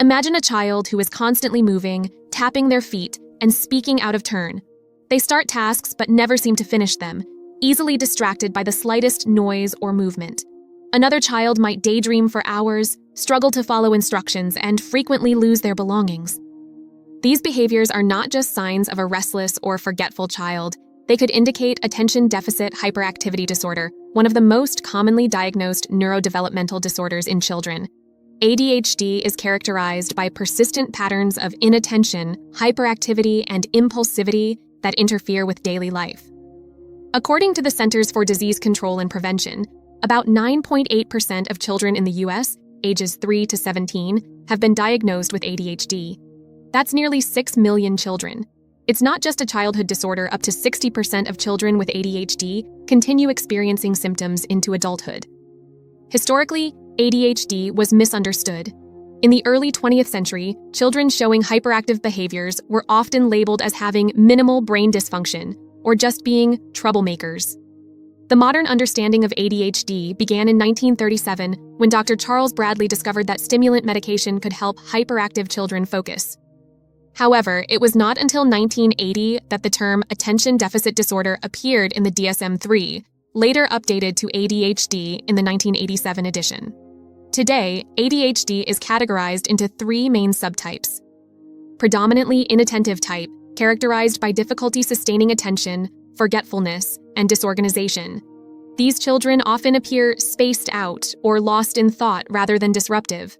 Imagine a child who is constantly moving, tapping their feet, and speaking out of turn. They start tasks but never seem to finish them, easily distracted by the slightest noise or movement. Another child might daydream for hours, struggle to follow instructions, and frequently lose their belongings. These behaviors are not just signs of a restless or forgetful child. They could indicate attention deficit hyperactivity disorder, one of the most commonly diagnosed neurodevelopmental disorders in children. ADHD is characterized by persistent patterns of inattention, hyperactivity, and impulsivity that interfere with daily life. According to the Centers for Disease Control and Prevention, about 9.8% of children in the U.S., ages 3 to 17, have been diagnosed with ADHD. That's nearly 6 million children. It's not just a childhood disorder. Up to 60% of children with ADHD continue experiencing symptoms into adulthood. Historically, ADHD was misunderstood. In the early 20th century, children showing hyperactive behaviors were often labeled as having minimal brain dysfunction or just being troublemakers. The modern understanding of ADHD began in 1937 when Dr. Charles Bradley discovered that stimulant medication could help hyperactive children focus. However, it was not until 1980 that the term attention deficit disorder appeared in the DSM-3, later updated to ADHD in the 1987 edition. Today, ADHD is categorized into 3 main subtypes. Predominantly inattentive type, characterized by difficulty sustaining attention, forgetfulness, and disorganization. These children often appear spaced out or lost in thought rather than disruptive.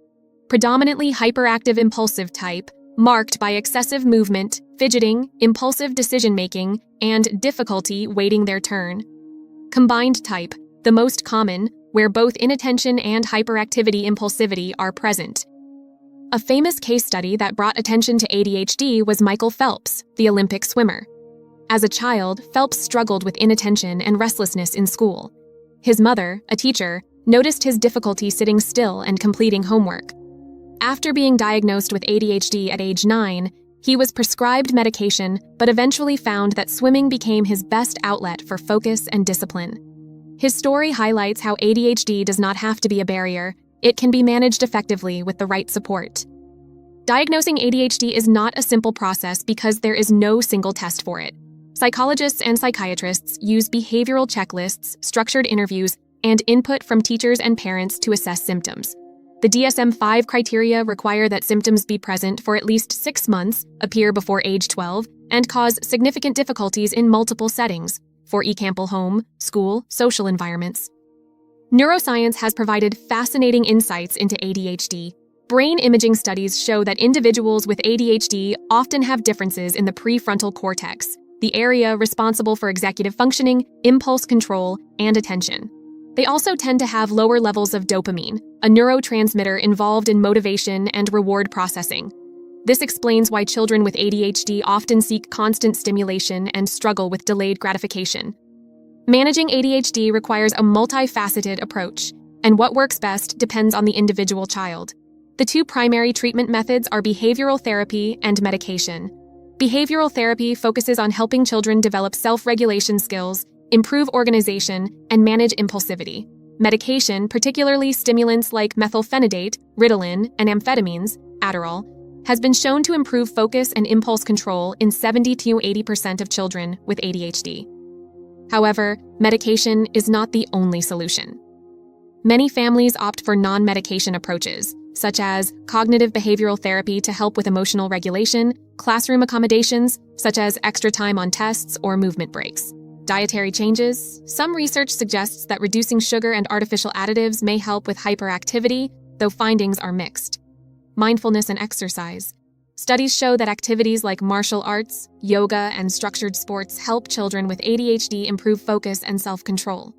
Predominantly hyperactive impulsive type, marked by excessive movement, fidgeting, impulsive decision-making, and difficulty waiting their turn. Combined type, the most common, where both inattention and hyperactivity impulsivity are present. A famous case study that brought attention to ADHD was Michael Phelps, the Olympic swimmer. As a child, Phelps struggled with inattention and restlessness in school. His mother, a teacher, noticed his difficulty sitting still and completing homework. After being diagnosed with ADHD at age 9, he was prescribed medication but eventually found that swimming became his best outlet for focus and discipline. His story highlights how ADHD does not have to be a barrier. It can be managed effectively with the right support. Diagnosing ADHD is not a simple process because there is no single test for it. Psychologists and psychiatrists use behavioral checklists, structured interviews, and input from teachers and parents to assess symptoms. The DSM-5 criteria require that symptoms be present for at least 6 months, appear before age 12, and cause significant difficulties in multiple settings, for example home, school, social environments. Neuroscience has provided fascinating insights into ADHD. Brain imaging studies show that individuals with ADHD often have differences in the prefrontal cortex, the area responsible for executive functioning, impulse control, and attention. They also tend to have lower levels of dopamine, a neurotransmitter involved in motivation and reward processing. This explains why children with ADHD often seek constant stimulation and struggle with delayed gratification. Managing ADHD requires a multifaceted approach, and what works best depends on the individual child. The 2 primary treatment methods are behavioral therapy and medication. Behavioral therapy focuses on helping children develop self-regulation skills, improve organization, and manage impulsivity. Medication, particularly stimulants like methylphenidate, Ritalin, and amphetamines, Adderall, has been shown to improve focus and impulse control in 70 to 80% of children with ADHD. However, medication is not the only solution. Many families opt for non-medication approaches, such as cognitive behavioral therapy to help with emotional regulation, classroom accommodations, such as extra time on tests or movement breaks. Dietary changes. Some research suggests that reducing sugar and artificial additives may help with hyperactivity, though findings are mixed. Mindfulness and exercise. Studies show that activities like martial arts, yoga, and structured sports help children with ADHD improve focus and self-control.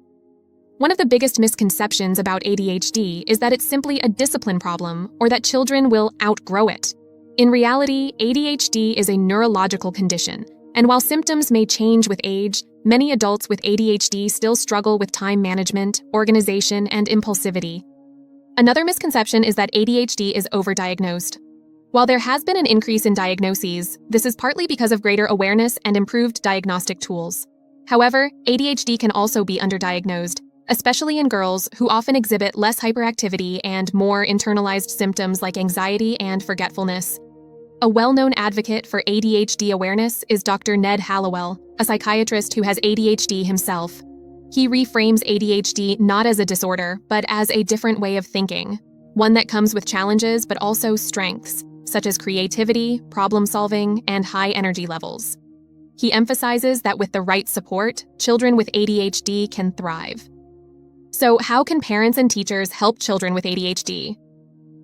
One of the biggest misconceptions about ADHD is that it's simply a discipline problem or that children will outgrow it. In reality, ADHD is a neurological condition, and while symptoms may change with age, many adults with ADHD still struggle with time management, organization, and impulsivity. Another misconception is that ADHD is overdiagnosed. While there has been an increase in diagnoses, this is partly because of greater awareness and improved diagnostic tools. However, ADHD can also be underdiagnosed, especially in girls who often exhibit less hyperactivity and more internalized symptoms like anxiety and forgetfulness. A well-known advocate for ADHD awareness is Dr. Ned Hallowell, a psychiatrist who has ADHD himself. He reframes ADHD not as a disorder, but as a different way of thinking, one that comes with challenges but also strengths, such as creativity, problem-solving, and high energy levels. He emphasizes that with the right support, children with ADHD can thrive. So, how can parents and teachers help children with ADHD?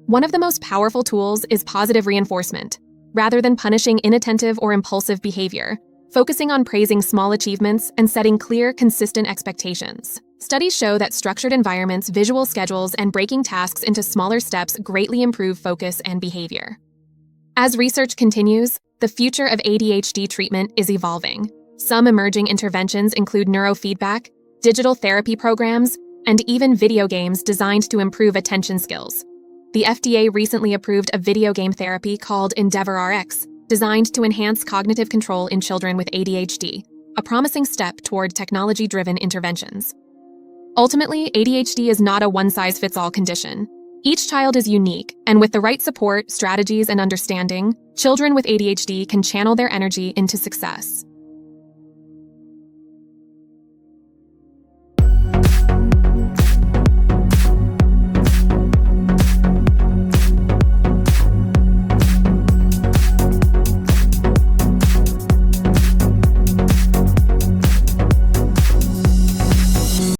One of the most powerful tools is positive reinforcement. Rather than punishing inattentive or impulsive behavior, focusing on praising small achievements and setting clear, consistent expectations. Studies show that structured environments, visual schedules, and breaking tasks into smaller steps greatly improve focus and behavior. As research continues, the future of ADHD treatment is evolving. Some emerging interventions include neurofeedback, digital therapy programs, and even video games designed to improve attention skills. The FDA recently approved a video game therapy called EndeavorRx, designed to enhance cognitive control in children with ADHD, a promising step toward technology-driven interventions. Ultimately, ADHD is not a one-size-fits-all condition. Each child is unique, and with the right support, strategies, and understanding, children with ADHD can channel their energy into success.